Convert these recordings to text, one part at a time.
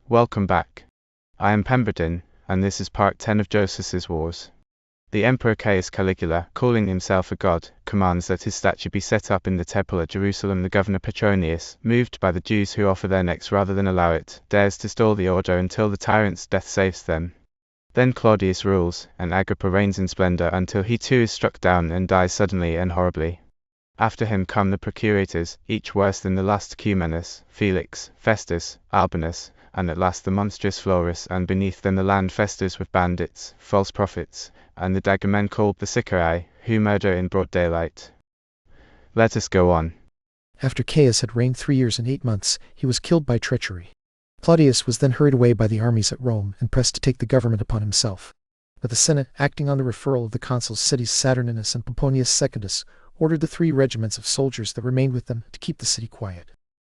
Welcome back. I am Pemberton, and this is part 10 of Josephus's Wars. The Emperor Caius Caligula, calling himself a god, commands that his statue be set up in the temple at Jerusalem. The governor Petronius, moved by the Jews who offer their necks rather than allow it, dares to stall the order until the tyrant's death saves them. Then Claudius rules, and Agrippa reigns in splendor until he too is struck down and dies suddenly and horribly. After him come the procurators, each worse than the last: Cumanus, Felix, Festus, Albinus, and at last the monstrous Florus, and beneath them the land festers with bandits, false prophets, and the dagger men called the Sicarii, who murder in broad daylight. Let us go on. After Caius had reigned 3 years and 8 months, he was killed by treachery. Claudius was then hurried away by the armies at Rome and pressed to take the government upon himself. But the Senate, acting on the referral of the consuls cities Saturninus and Pomponius Secundus, ordered the 3 regiments of soldiers that remained with them to keep the city quiet.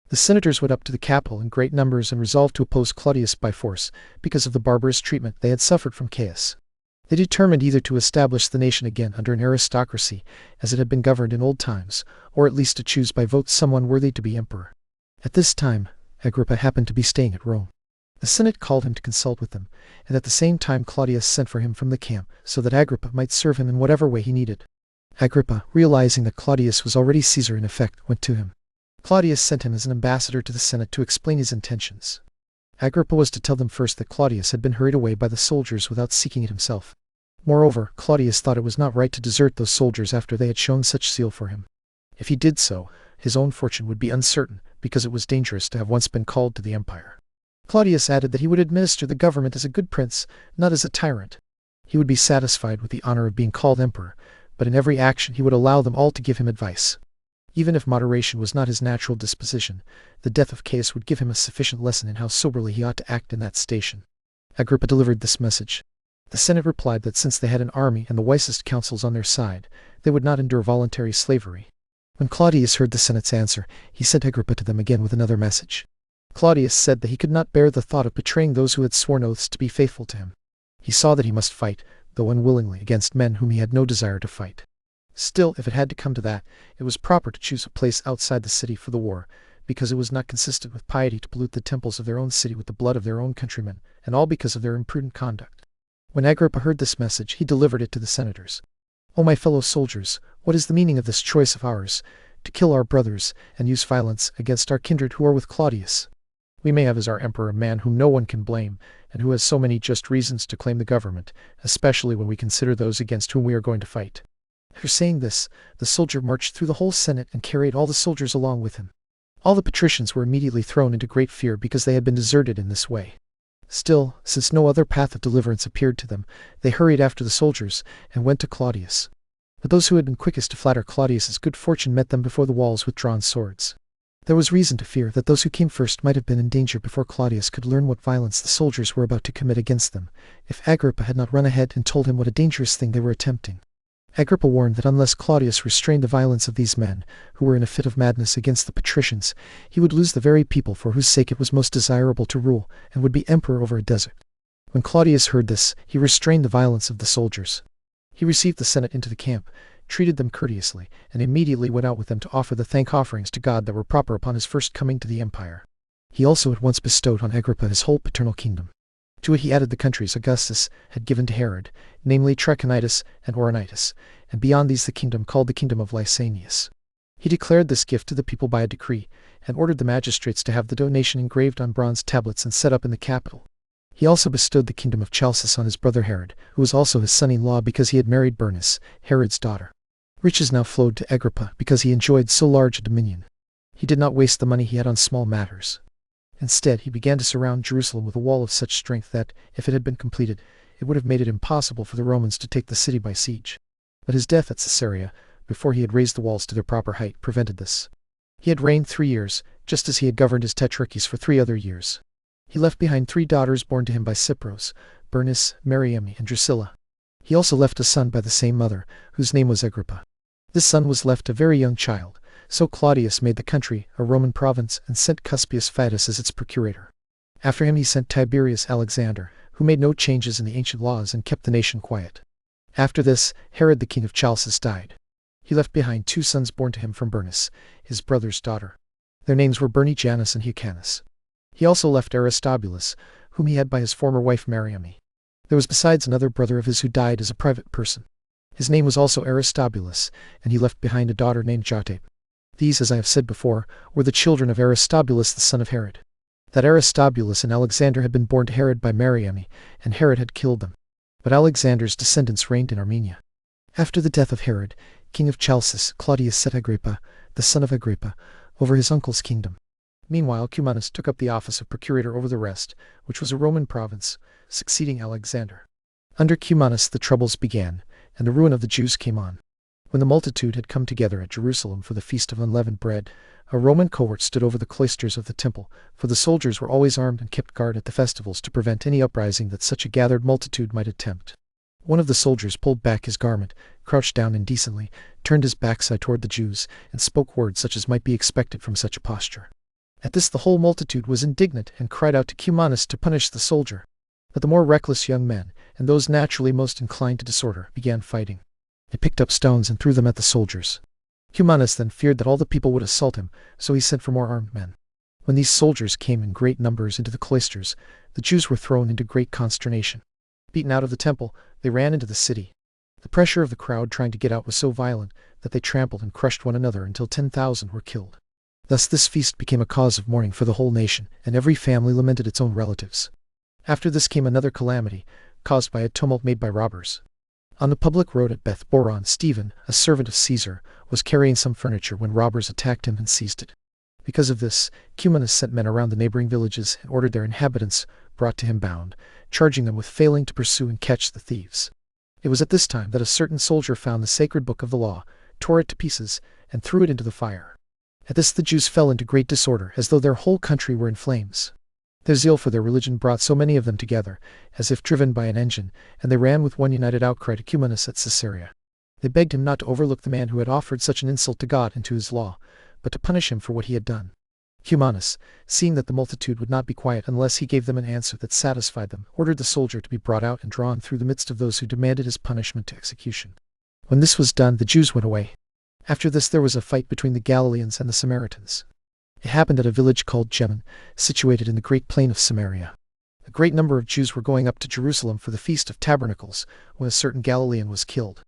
The senators went up to the Capitol in great numbers and resolved to oppose Claudius by force, because of the barbarous treatment they had suffered from Caius. They determined either to establish the nation again under an aristocracy, as it had been governed in old times, or at least to choose by vote someone worthy to be emperor. At this time, Agrippa happened to be staying at Rome. The Senate called him to consult with them, and at the same time Claudius sent for him from the camp, so that Agrippa might serve him in whatever way he needed. Agrippa, realizing that Claudius was already Caesar in effect, went to him. Claudius sent him as an ambassador to the Senate to explain his intentions. Agrippa was to tell them first that Claudius had been hurried away by the soldiers without seeking it himself. Moreover, Claudius thought it was not right to desert those soldiers after they had shown such zeal for him. If he did so, his own fortune would be uncertain, because it was dangerous to have once been called to the empire. Claudius added that he would administer the government as a good prince, not as a tyrant. He would be satisfied with the honor of being called emperor, but in every action he would allow them all to give him advice. Even if moderation was not his natural disposition, the death of Caius would give him a sufficient lesson in how soberly he ought to act in that station. Agrippa delivered this message. The Senate replied that since they had an army and the wisest counsels on their side, they would not endure voluntary slavery. When Claudius heard the Senate's answer, he sent Agrippa to them again with another message. Claudius said that he could not bear the thought of betraying those who had sworn oaths to be faithful to him. He saw that he must fight, though unwillingly, against men whom he had no desire to fight. Still, if it had to come to that, it was proper to choose a place outside the city for the war, because it was not consistent with piety to pollute the temples of their own city with the blood of their own countrymen, and all because of their imprudent conduct. When Agrippa heard this message, he delivered it to the senators. "O my fellow soldiers, what is the meaning of this choice of ours, to kill our brothers, and use violence against our kindred who are with Claudius? We may have as our emperor a man whom no one can blame, and who has so many just reasons to claim the government, especially when we consider those against whom we are going to fight." After saying this, the soldier marched through the whole Senate and carried all the soldiers along with him. All the patricians were immediately thrown into great fear because they had been deserted in this way. Still, since no other path of deliverance appeared to them, they hurried after the soldiers and went to Claudius. But those who had been quickest to flatter Claudius's good fortune met them before the walls with drawn swords. There was reason to fear that those who came first might have been in danger before Claudius could learn what violence the soldiers were about to commit against them, if Agrippa had not run ahead and told him what a dangerous thing they were attempting. Agrippa warned that unless Claudius restrained the violence of these men, who were in a fit of madness against the patricians, he would lose the very people for whose sake it was most desirable to rule, and would be emperor over a desert. When Claudius heard this, he restrained the violence of the soldiers. He received the Senate into the camp, treated them courteously, and immediately went out with them to offer the thank offerings to God that were proper upon his first coming to the empire. He also at once bestowed on Agrippa his whole paternal kingdom. To it he added the countries Augustus had given to Herod, namely Trachonitis and Auranitis, and beyond these the kingdom called the kingdom of Lysanias. He declared this gift to the people by a decree, and ordered the magistrates to have the donation engraved on bronze tablets and set up in the Capitol. He also bestowed the kingdom of Chalcis on his brother Herod, who was also his son-in-law because he had married Bernice, Herod's daughter. Riches now flowed to Agrippa because he enjoyed so large a dominion. He did not waste the money he had on small matters. Instead, he began to surround Jerusalem with a wall of such strength that, if it had been completed, it would have made it impossible for the Romans to take the city by siege. But his death at Caesarea, before he had raised the walls to their proper height, prevented this. He had reigned 3 years, just as he had governed his tetrarchies for 3 other years. He left behind 3 daughters born to him by Cypros, Bernice, Mariamne, and Drusilla. He also left a son by the same mother, whose name was Agrippa. This son was left a very young child, so Claudius made the country a Roman province and sent Cuspius Fadus as its procurator. After him he sent Tiberius Alexander, who made no changes in the ancient laws and kept the nation quiet. After this, Herod the king of Chalcis died. He left behind 2 sons born to him from Bernice, his brother's daughter. Their names were Bernijanus and Hyrcanus. He also left Aristobulus, whom he had by his former wife Mariamne. There was besides another brother of his who died as a private person. His name was also Aristobulus, and he left behind a daughter named Jotape. These, as I have said before, were the children of Aristobulus the son of Herod. That Aristobulus and Alexander had been born to Herod by Mariamne, and Herod had killed them. But Alexander's descendants reigned in Armenia. After the death of Herod, king of Chalcis, Claudius set Agrippa, the son of Agrippa, over his uncle's kingdom. Meanwhile Cumanus took up the office of Procurator over the rest, which was a Roman province, succeeding Alexander. Under Cumanus the troubles began, and the ruin of the Jews came on. When the multitude had come together at Jerusalem for the feast of unleavened bread, a Roman cohort stood over the cloisters of the temple, for the soldiers were always armed and kept guard at the festivals to prevent any uprising that such a gathered multitude might attempt. One of the soldiers pulled back his garment, crouched down indecently, turned his backside toward the Jews, and spoke words such as might be expected from such a posture. At this the whole multitude was indignant and cried out to Cumanus to punish the soldier. But the more reckless young men, and those naturally most inclined to disorder, began fighting. They picked up stones and threw them at the soldiers. Cumanus then feared that all the people would assault him, so he sent for more armed men. When these soldiers came in great numbers into the cloisters, the Jews were thrown into great consternation. Beaten out of the temple, they ran into the city. The pressure of the crowd trying to get out was so violent that they trampled and crushed one another until 10,000 were killed. Thus this feast became a cause of mourning for the whole nation, and every family lamented its own relatives. After this came another calamity, caused by a tumult made by robbers. On the public road at Beth Boron, Stephen, a servant of Caesar, was carrying some furniture when robbers attacked him and seized it. Because of this, Cumanus sent men around the neighboring villages and ordered their inhabitants brought to him bound, charging them with failing to pursue and catch the thieves. It was at this time that a certain soldier found the sacred book of the law, tore it to pieces, and threw it into the fire. At this the Jews fell into great disorder, as though their whole country were in flames. Their zeal for their religion brought so many of them together, as if driven by an engine, and they ran with one united outcry to Cumanus at Caesarea. They begged him not to overlook the man who had offered such an insult to God and to his law, but to punish him for what he had done. Cumanus, seeing that the multitude would not be quiet unless he gave them an answer that satisfied them, ordered the soldier to be brought out and drawn through the midst of those who demanded his punishment to execution. When this was done, the Jews went away. After this there was a fight between the Galileans and the Samaritans. It happened at a village called Jemun, situated in the great plain of Samaria. A great number of Jews were going up to Jerusalem for the Feast of Tabernacles, when a certain Galilean was killed.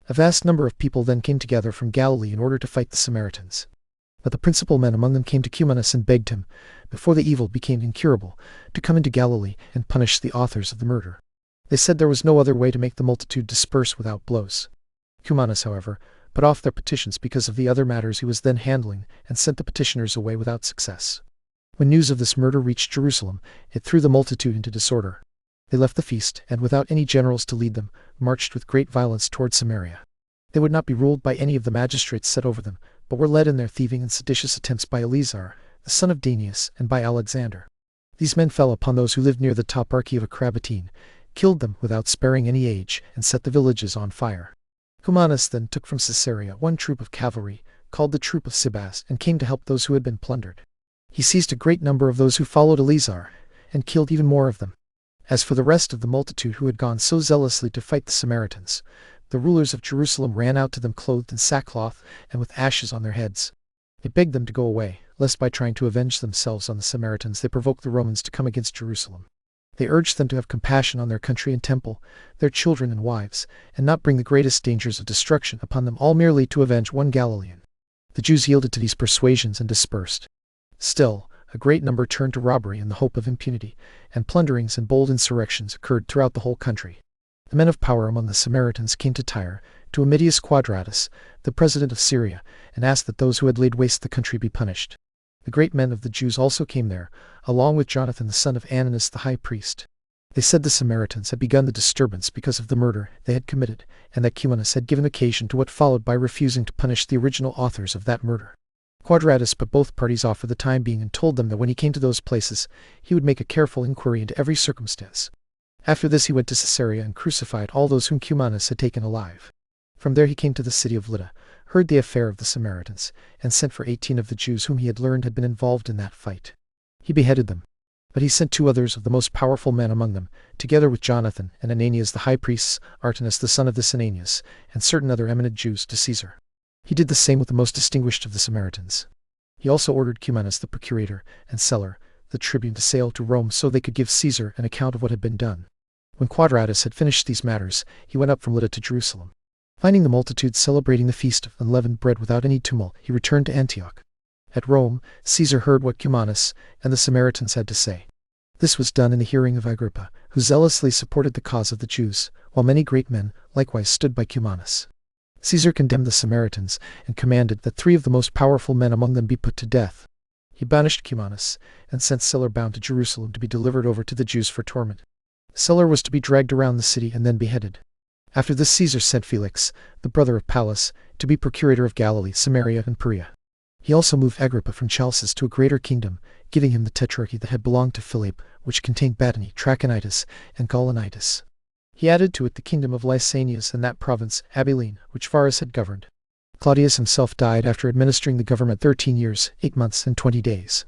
A vast number of people then came together from Galilee in order to fight the Samaritans. But the principal men among them came to Cumanus and begged him, before the evil became incurable, to come into Galilee and punish the authors of the murder. They said there was no other way to make the multitude disperse without blows. Cumanus, however, put off their petitions because of the other matters he was then handling, and sent the petitioners away without success. When news of this murder reached Jerusalem, it threw the multitude into disorder. They left the feast, and without any generals to lead them, marched with great violence toward Samaria. They would not be ruled by any of the magistrates set over them, but were led in their thieving and seditious attempts by Eleazar, the son of Danius, and by Alexander. These men fell upon those who lived near the toparchy of Acrabatine, killed them without sparing any age, and set the villages on fire. Cumanus then took from Caesarea one troop of cavalry, called the troop of Sibas, and came to help those who had been plundered. He seized a great number of those who followed Eleazar, and killed even more of them. As for the rest of the multitude who had gone so zealously to fight the Samaritans, the rulers of Jerusalem ran out to them clothed in sackcloth and with ashes on their heads. They begged them to go away, lest by trying to avenge themselves on the Samaritans they provoke the Romans to come against Jerusalem. They urged them to have compassion on their country and temple, their children and wives, and not bring the greatest dangers of destruction upon them all merely to avenge one Galilean. The Jews yielded to these persuasions and dispersed. Still, a great number turned to robbery in the hope of impunity, and plunderings and bold insurrections occurred throughout the whole country. The men of power among the Samaritans came to Tyre, to Ammidius Quadratus, the president of Syria, and asked that those who had laid waste the country be punished. The great men of the Jews also came there, along with Jonathan the son of Ananus the high priest. They said the Samaritans had begun the disturbance because of the murder they had committed, and that Cumanus had given occasion to what followed by refusing to punish the original authors of that murder. Quadratus put both parties off for the time being and told them that when he came to those places, he would make a careful inquiry into every circumstance. After this he went to Caesarea and crucified all those whom Cumanus had taken alive. From there he came to the city of Lydda, heard the affair of the Samaritans, and sent for 18 of the Jews whom he had learned had been involved in that fight. He beheaded them. But he sent 2 others of the most powerful men among them, together with Jonathan and Ananias the high priests, Artanus the son of this Ananias, and certain other eminent Jews to Caesar. He did the same with the most distinguished of the Samaritans. He also ordered Cumanus the procurator, and Celer, the tribune to sail to Rome so they could give Caesar an account of what had been done. When Quadratus had finished these matters, he went up from Lydda to Jerusalem. Finding the multitude celebrating the feast of unleavened bread without any tumult, he returned to Antioch. At Rome, Caesar heard what Cumanus and the Samaritans had to say. This was done in the hearing of Agrippa, who zealously supported the cause of the Jews, while many great men likewise stood by Cumanus. Caesar condemned the Samaritans, and commanded that 3 of the most powerful men among them be put to death. He banished Cumanus, and sent Sulla bound to Jerusalem to be delivered over to the Jews for torment. Sulla was to be dragged around the city and then beheaded. After this Caesar sent Felix, the brother of Pallas, to be procurator of Galilee, Samaria, and Perea. He also moved Agrippa from Chalcis to a greater kingdom, giving him the tetrarchy that had belonged to Philip, which contained Batany, Trachonitis, and Gaulonitis. He added to it the kingdom of Lysanias and that province, Abilene, which Varus had governed. Claudius himself died after administering the government 13 years, 8 months, and 20 days.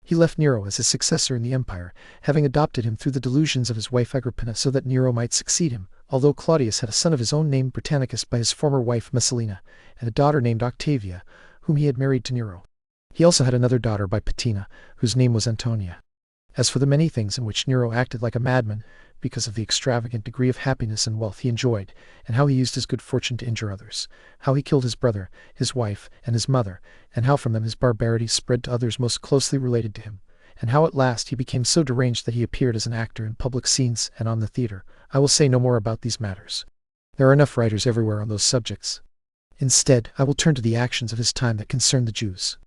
He left Nero as his successor in the empire, having adopted him through the delusions of his wife Agrippina so that Nero might succeed him, although Claudius had a son of his own named Britannicus by his former wife Messalina, and a daughter named Octavia, whom he had married to Nero. He also had another daughter by Paetina, whose name was Antonia. As for the many things in which Nero acted like a madman, because of the extravagant degree of happiness and wealth he enjoyed, and how he used his good fortune to injure others, how he killed his brother, his wife, and his mother, and how from them his barbarity spread to others most closely related to him, and how at last he became so deranged that he appeared as an actor in public scenes and on the theatre, I will say no more about these matters. There are enough writers everywhere on those subjects. Instead, I will turn to the actions of his time that concern the Jews.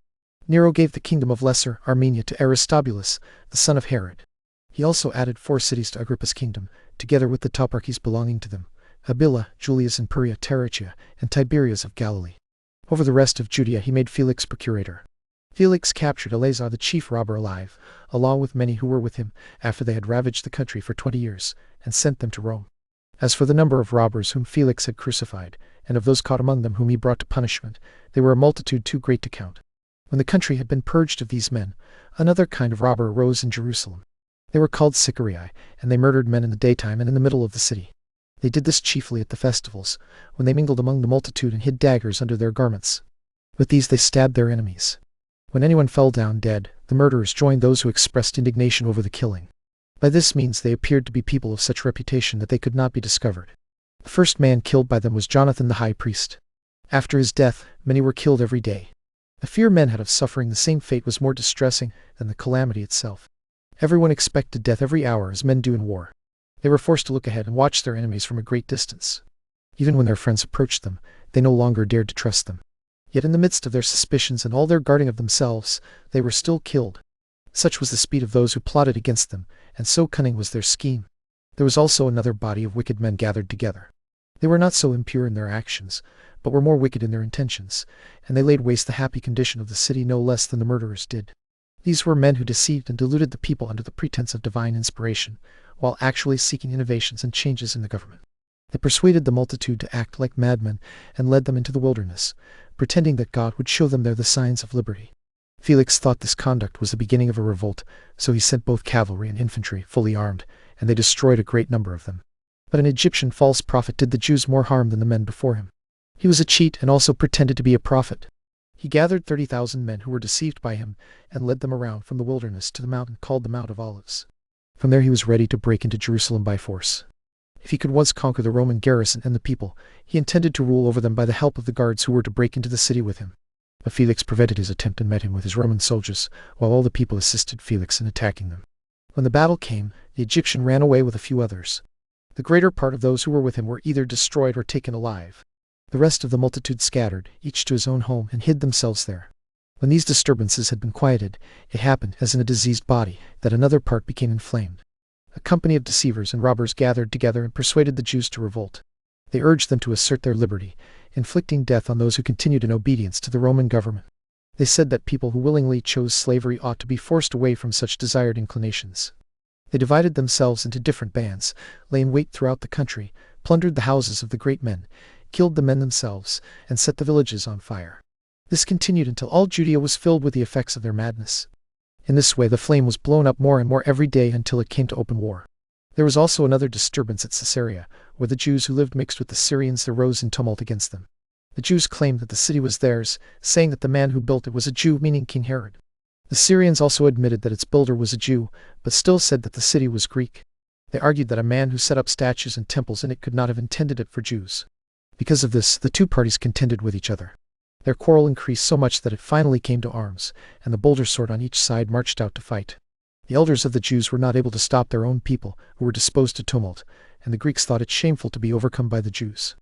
Nero gave the kingdom of Lesser Armenia to Aristobulus, the son of Herod. He also added 4 cities to Agrippa's kingdom, together with the toparchies belonging to them, Abila, Julias and Perea Tarichea, and Tiberias of Galilee. Over the rest of Judea he made Felix procurator. Felix captured Eleazar the chief robber alive, along with many who were with him, after they had ravaged the country for 20 years, and sent them to Rome. As for the number of robbers whom Felix had crucified, and of those caught among them whom he brought to punishment, they were a multitude too great to count. When the country had been purged of these men, another kind of robber arose in Jerusalem. They were called Sicarii, and they murdered men in the daytime and in the middle of the city. They did this chiefly at the festivals, when they mingled among the multitude and hid daggers under their garments. With these they stabbed their enemies. When anyone fell down dead, the murderers joined those who expressed indignation over the killing. By this means they appeared to be people of such reputation that they could not be discovered. The first man killed by them was Jonathan the high priest. After his death, many were killed every day. The fear men had of suffering the same fate was more distressing than the calamity itself. Everyone expected death every hour, as men do in war. They were forced to look ahead and watch their enemies from a great distance. Even when their friends approached them, they no longer dared to trust them. Yet in the midst of their suspicions and all their guarding of themselves, they were still killed. Such was the speed of those who plotted against them, and so cunning was their scheme. There was also another body of wicked men gathered together. They were not so impure in their actions, but were more wicked in their intentions, and they laid waste the happy condition of the city no less than the murderers did. These were men who deceived and deluded the people under the pretense of divine inspiration, while actually seeking innovations and changes in the government. They persuaded the multitude to act like madmen, and led them into the wilderness, pretending that God would show them there the signs of liberty. Felix thought this conduct was the beginning of a revolt, so he sent both cavalry and infantry, fully armed, and they destroyed a great number of them. But an Egyptian false prophet did the Jews more harm than the men before him. He was a cheat and also pretended to be a prophet. He gathered 30,000 men who were deceived by him, and led them around from the wilderness to the mountain called the Mount of Olives. From there he was ready to break into Jerusalem by force. If he could once conquer the Roman garrison and the people, he intended to rule over them by the help of the guards who were to break into the city with him. But Felix prevented his attempt and met him with his Roman soldiers, while all the people assisted Felix in attacking them. When the battle came, the Egyptian ran away with a few others. The greater part of those who were with him were either destroyed or taken alive. The rest of the multitude scattered, each to his own home, and hid themselves there. When these disturbances had been quieted, it happened, as in a diseased body, that another part became inflamed. A company of deceivers and robbers gathered together and persuaded the Jews to revolt. They urged them to assert their liberty, inflicting death on those who continued in obedience to the Roman government. They said that people who willingly chose slavery ought to be forced away from such desired inclinations. They divided themselves into different bands, lay in wait throughout the country, plundered the houses of the great men, killed the men themselves, and set the villages on fire. This continued until all Judea was filled with the effects of their madness. In this way the flame was blown up more and more every day until it came to open war. There was also another disturbance at Caesarea, where the Jews who lived mixed with the Syrians arose in tumult against them. The Jews claimed that the city was theirs, saying that the man who built it was a Jew, meaning King Herod. The Syrians also admitted that its builder was a Jew, but still said that the city was Greek. They argued that a man who set up statues and temples in it could not have intended it for Jews. Because of this, the two parties contended with each other. Their quarrel increased so much that it finally came to arms, and the bolder sort on each side marched out to fight. The elders of the Jews were not able to stop their own people, who were disposed to tumult, and the Greeks thought it shameful to be overcome by the Jews.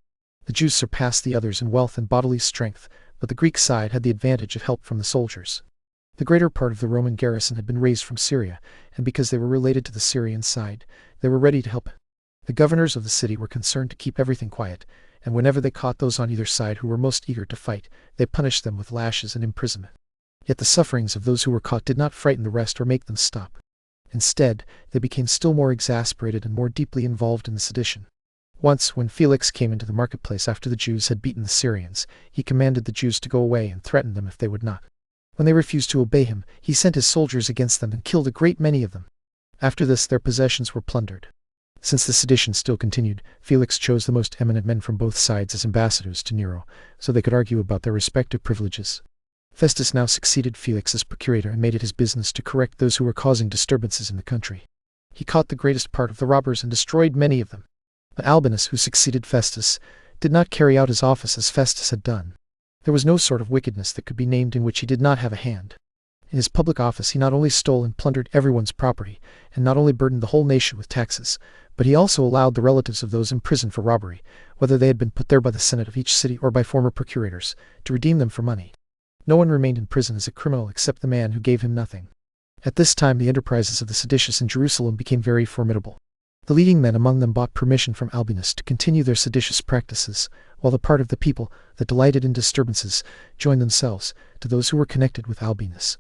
The Jews surpassed the others in wealth and bodily strength, but the Greek side had the advantage of help from the soldiers. The greater part of the Roman garrison had been raised from Syria, and because they were related to the Syrian side, they were ready to help. The governors of the city were concerned to keep everything quiet, and whenever they caught those on either side who were most eager to fight, they punished them with lashes and imprisonment. Yet the sufferings of those who were caught did not frighten the rest or make them stop. Instead, they became still more exasperated and more deeply involved in the sedition. Once, when Felix came into the marketplace after the Jews had beaten the Syrians, he commanded the Jews to go away and threatened them if they would not. When they refused to obey him, he sent his soldiers against them and killed a great many of them. After this, their possessions were plundered. Since the sedition still continued, Felix chose the most eminent men from both sides as ambassadors to Nero, so they could argue about their respective privileges. Festus now succeeded Felix as procurator and made it his business to correct those who were causing disturbances in the country. He caught the greatest part of the robbers and destroyed many of them. But Albinus, who succeeded Festus, did not carry out his office as Festus had done. There was no sort of wickedness that could be named in which he did not have a hand. In his public office he not only stole and plundered everyone's property, and not only burdened the whole nation with taxes, but he also allowed the relatives of those imprisoned for robbery, whether they had been put there by the senate of each city or by former procurators, to redeem them for money. No one remained in prison as a criminal except the man who gave him nothing. At this time the enterprises of the seditious in Jerusalem became very formidable. The leading men among them bought permission from Albinus to continue their seditious practices, while the part of the people that delighted in disturbances joined themselves to those who were connected with Albinus.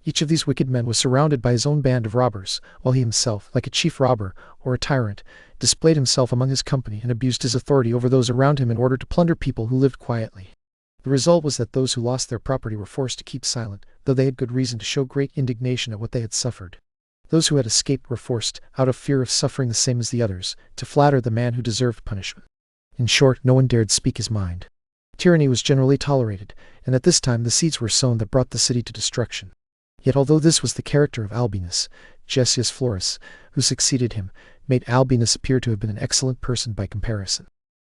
Each of these wicked men was surrounded by his own band of robbers, while he himself, like a chief robber or a tyrant, displayed himself among his company and abused his authority over those around him in order to plunder people who lived quietly. The result was that those who lost their property were forced to keep silent, though they had good reason to show great indignation at what they had suffered. Those who had escaped were forced, out of fear of suffering the same as the others, to flatter the man who deserved punishment. In short, no one dared speak his mind. Tyranny was generally tolerated, and at this time the seeds were sown that brought the city to destruction. Yet although this was the character of Albinus, Josephus Florus, who succeeded him, made Albinus appear to have been an excellent person by comparison.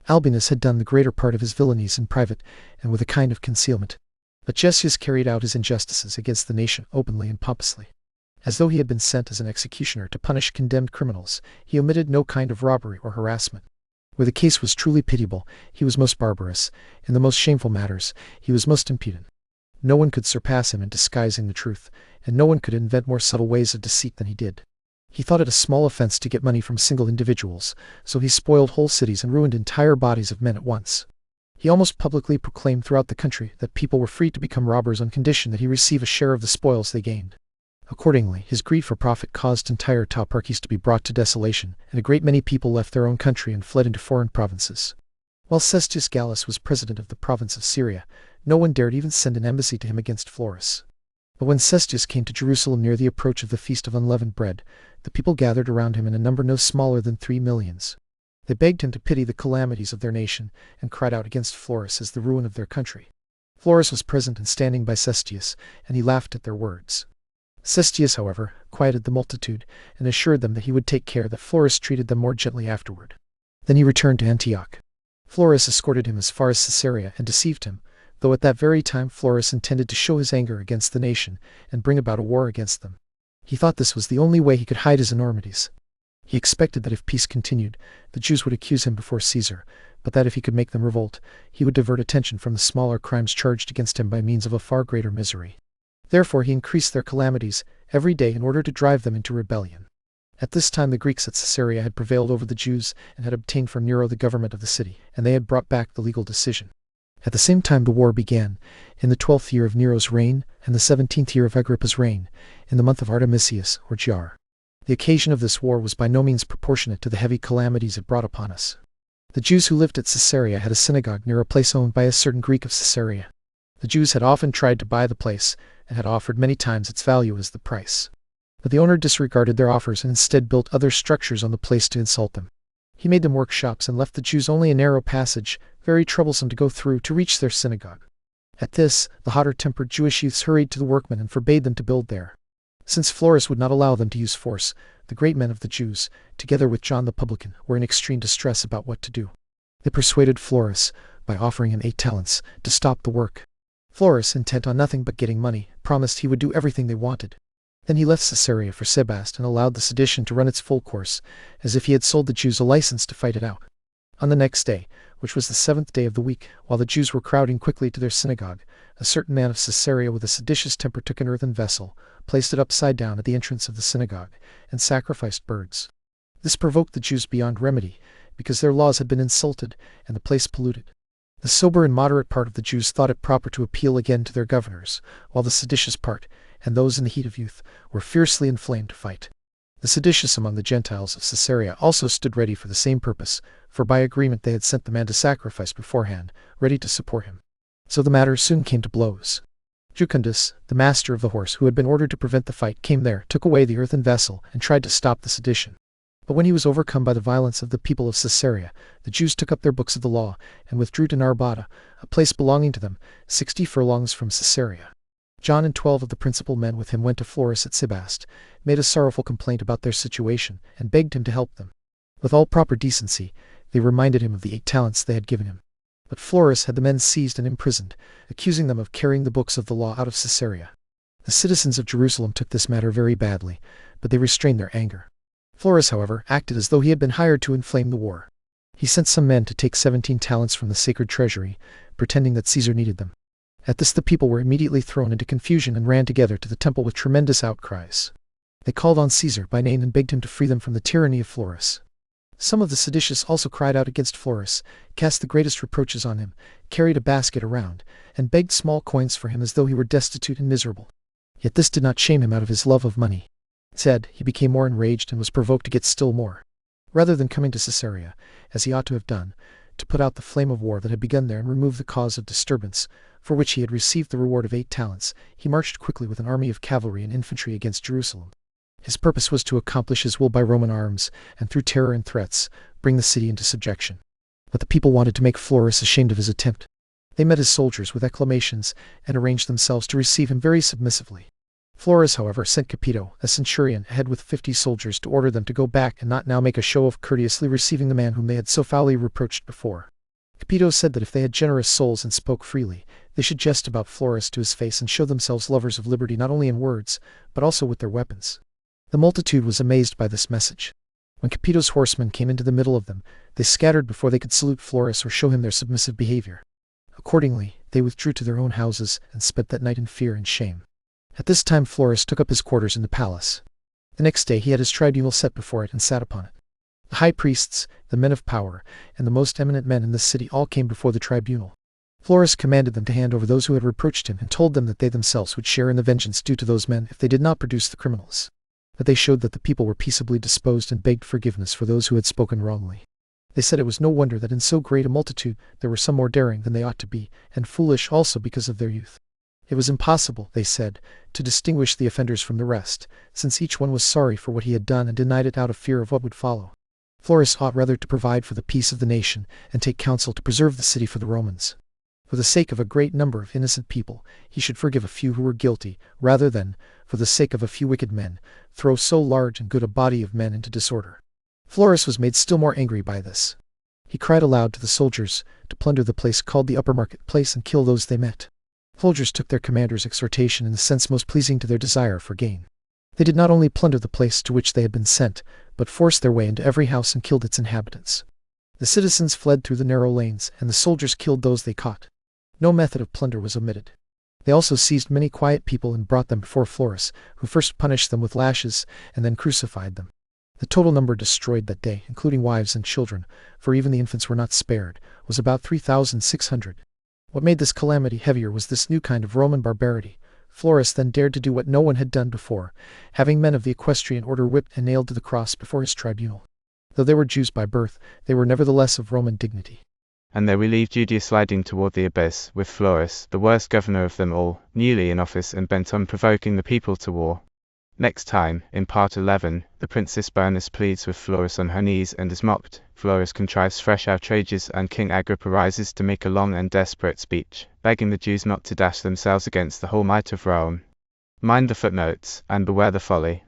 Albinus had done the greater part of his villainies in private and with a kind of concealment, but Josephus carried out his injustices against the nation openly and pompously. As though he had been sent as an executioner to punish condemned criminals, he omitted no kind of robbery or harassment. Where the case was truly pitiable, he was most barbarous. In the most shameful matters, he was most impudent. No one could surpass him in disguising the truth, and no one could invent more subtle ways of deceit than he did. He thought it a small offense to get money from single individuals, so he spoiled whole cities and ruined entire bodies of men at once. He almost publicly proclaimed throughout the country that people were free to become robbers on condition that he receive a share of the spoils they gained. Accordingly, his greed for profit caused entire toparchies to be brought to desolation, and a great many people left their own country and fled into foreign provinces. While Cestius Gallus was president of the province of Syria, no one dared even send an embassy to him against Florus. But when Cestius came to Jerusalem near the approach of the Feast of Unleavened Bread, the people gathered around him in a number no smaller than 3 millions. They begged him to pity the calamities of their nation, and cried out against Florus as the ruin of their country. Florus was present and standing by Cestius, and he laughed at their words. Cestius, however, quieted the multitude, and assured them that he would take care that Florus treated them more gently afterward. Then he returned to Antioch. Florus escorted him as far as Caesarea and deceived him, though at that very time Florus intended to show his anger against the nation and bring about a war against them. He thought this was the only way he could hide his enormities. He expected that if peace continued, the Jews would accuse him before Caesar, but that if he could make them revolt, he would divert attention from the smaller crimes charged against him by means of a far greater misery. Therefore he increased their calamities every day in order to drive them into rebellion. At this time the Greeks at Caesarea had prevailed over the Jews and had obtained from Nero the government of the city, and they had brought back the legal decision. At the same time the war began, in the 12th year of Nero's reign and the 17th year of Agrippa's reign, in the month of Artemisius or Jar. The occasion of this war was by no means proportionate to the heavy calamities it brought upon us. The Jews who lived at Caesarea had a synagogue near a place owned by a certain Greek of Caesarea. The Jews had often tried to buy the place, and had offered many times its value as the price. But the owner disregarded their offers and instead built other structures on the place to insult them. He made them workshops and left the Jews only a narrow passage, very troublesome to go through, to reach their synagogue. At this, the hotter-tempered Jewish youths hurried to the workmen and forbade them to build there. Since Florus would not allow them to use force, the great men of the Jews, together with John the publican, were in extreme distress about what to do. They persuaded Florus, by offering him 8 talents, to stop the work. Florus, intent on nothing but getting money, promised he would do everything they wanted. Then he left Caesarea for Sebaste and allowed the sedition to run its full course, as if he had sold the Jews a license to fight it out. On the next day, which was the 7th day of the week, while the Jews were crowding quickly to their synagogue, a certain man of Caesarea with a seditious temper took an earthen vessel, placed it upside down at the entrance of the synagogue, and sacrificed birds. This provoked the Jews beyond remedy, because their laws had been insulted and the place polluted. The sober and moderate part of the Jews thought it proper to appeal again to their governors, while the seditious part, and those in the heat of youth, were fiercely inflamed to fight. The seditious among the Gentiles of Caesarea also stood ready for the same purpose, for by agreement they had sent the man to sacrifice beforehand, ready to support him. So the matter soon came to blows. Jucundus, the master of the horse who had been ordered to prevent the fight, came there, took away the earthen vessel, and tried to stop the sedition. But when he was overcome by the violence of the people of Caesarea, the Jews took up their books of the law, and withdrew to Narbada, a place belonging to them, 60 furlongs from Caesarea. John and 12 of the principal men with him went to Florus at Sebaste, made a sorrowful complaint about their situation, and begged him to help them. With all proper decency, they reminded him of the 8 talents they had given him. But Florus had the men seized and imprisoned, accusing them of carrying the books of the law out of Caesarea. The citizens of Jerusalem took this matter very badly, but they restrained their anger. Florus, however, acted as though he had been hired to inflame the war. He sent some men to take 17 talents from the sacred treasury, pretending that Caesar needed them. At this the people were immediately thrown into confusion and ran together to the temple with tremendous outcries. They called on Caesar by name and begged him to free them from the tyranny of Florus. Some of the seditious also cried out against Florus, cast the greatest reproaches on him, carried a basket around, and begged small coins for him as though he were destitute and miserable. Yet this did not shame him out of his love of money. Instead, he became more enraged and was provoked to get still more. Rather than coming to Caesarea, as he ought to have done, to put out the flame of war that had begun there and remove the cause of disturbance, for which he had received the reward of 8 talents, he marched quickly with an army of cavalry and infantry against Jerusalem. His purpose was to accomplish his will by Roman arms, and through terror and threats, bring the city into subjection. But the people wanted to make Florus ashamed of his attempt. They met his soldiers with acclamations, and arranged themselves to receive him very submissively. Florus, however, sent Capito, a centurion, ahead with 50 soldiers to order them to go back and not now make a show of courteously receiving the man whom they had so foully reproached before. Capito said that if they had generous souls and spoke freely, they should jest about Florus to his face and show themselves lovers of liberty not only in words, but also with their weapons. The multitude was amazed by this message. When Capito's horsemen came into the middle of them, they scattered before they could salute Florus or show him their submissive behavior. Accordingly, they withdrew to their own houses and spent that night in fear and shame. At this time Florus took up his quarters in the palace. The next day he had his tribunal set before it and sat upon it. The high priests, the men of power, and the most eminent men in the city all came before the tribunal. Florus commanded them to hand over those who had reproached him and told them that they themselves would share in the vengeance due to those men if they did not produce the criminals. But they showed that the people were peaceably disposed and begged forgiveness for those who had spoken wrongly. They said it was no wonder that in so great a multitude there were some more daring than they ought to be, and foolish also because of their youth. It was impossible, they said, to distinguish the offenders from the rest, since each one was sorry for what he had done and denied it out of fear of what would follow. Florus ought rather to provide for the peace of the nation, and take counsel to preserve the city for the Romans. For the sake of a great number of innocent people, he should forgive a few who were guilty, rather than, for the sake of a few wicked men, throw so large and good a body of men into disorder. Florus was made still more angry by this. He cried aloud to the soldiers to plunder the place called the Upper Market Place and kill those they met. Soldiers took their commander's exhortation in the sense most pleasing to their desire for gain. They did not only plunder the place to which they had been sent, but forced their way into every house and killed its inhabitants. The citizens fled through the narrow lanes, and the soldiers killed those they caught. No method of plunder was omitted. They also seized many quiet people and brought them before Florus, who first punished them with lashes and then crucified them. The total number destroyed that day, including wives and children, for even the infants were not spared, was about 3,600. What made this calamity heavier was this new kind of Roman barbarity. Florus then dared to do what no one had done before, having men of the equestrian order whipped and nailed to the cross before his tribunal. Though they were Jews by birth, they were nevertheless of Roman dignity. And there we leave Judea sliding toward the abyss, with Florus, the worst governor of them all, newly in office and bent on provoking the people to war. Next time, in part 11, the Princess Bernice pleads with Florus on her knees and is mocked. Florus contrives fresh outrages and King Agrippa rises to make a long and desperate speech, begging the Jews not to dash themselves against the whole might of Rome. Mind the footnotes, and beware the folly.